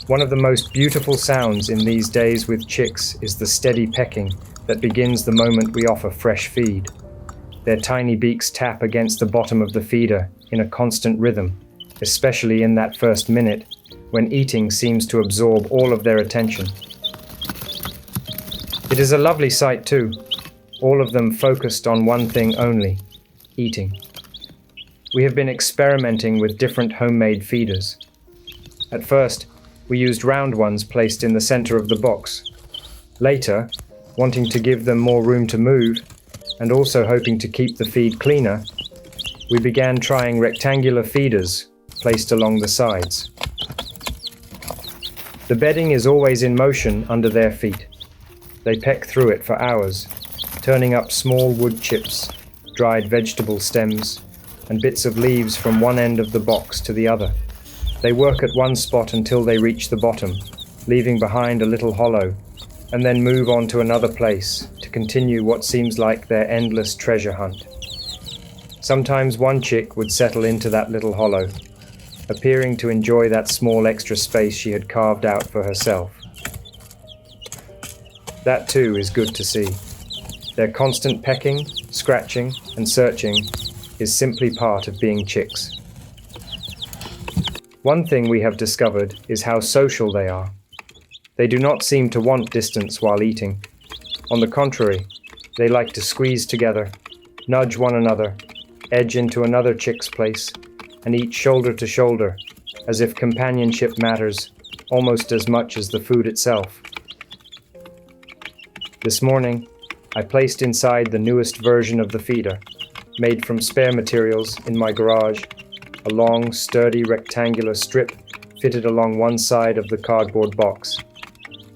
One of the most beautiful sounds in these days with chicks is the steady pecking that begins the moment we offer fresh feed. Their tiny beaks tap against the bottom of the feeder in a constant rhythm, especially in that first minute when eating seems to absorb all of their attention. It is a lovely sight too, all of them focused on one thing only, eating. We have been experimenting with different homemade feeders. At first, we used round ones placed in the center of the box. Later, wanting to give them more room to move, and also hoping to keep the feed cleaner, we began trying rectangular feeders placed along the sides. The bedding is always in motion under their feet. They peck through it for hours, turning up small wood chips, dried vegetable stems, and bits of leaves from one end of the box to the other. They work at one spot until they reach the bottom, leaving behind a little hollow, and then move on to another place to continue what seems like their endless treasure hunt. Sometimes one chick would settle into that little hollow, appearing to enjoy that small extra space she had carved out for herself. That too is good to see. Their constant pecking, scratching, and searching is simply part of being chicks. One thing we have discovered is how social they are. They do not seem to want distance while eating. On the contrary, they like to squeeze together, nudge one another, edge into another chick's place, and eat shoulder to shoulder, as if companionship matters almost as much as the food itself. This morning, I placed inside the newest version of the feeder, made from spare materials in my garage, a long, sturdy rectangular strip fitted along one side of the cardboard box.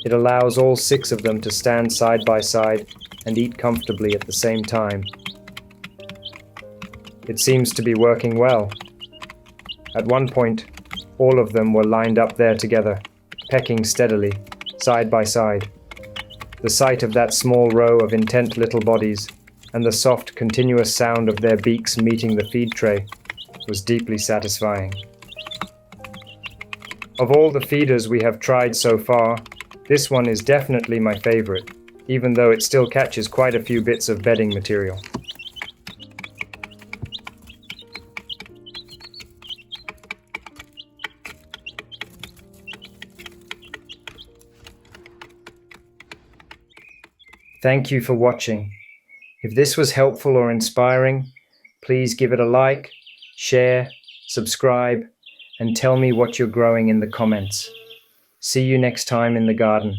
It allows all 6 of them to stand side by side and eat comfortably at the same time. It seems to be working well. At one point, all of them were lined up there together, pecking steadily, side by side. The sight of that small row of intent little bodies and the soft, continuous sound of their beaks meeting the feed tray was deeply satisfying. Of all the feeders we have tried so far, this one is definitely my favorite, even though it still catches quite a few bits of bedding material. Thank you for watching. If this was helpful or inspiring, please give it a like, share, subscribe, and tell me what you're growing in the comments. See you next time in the garden.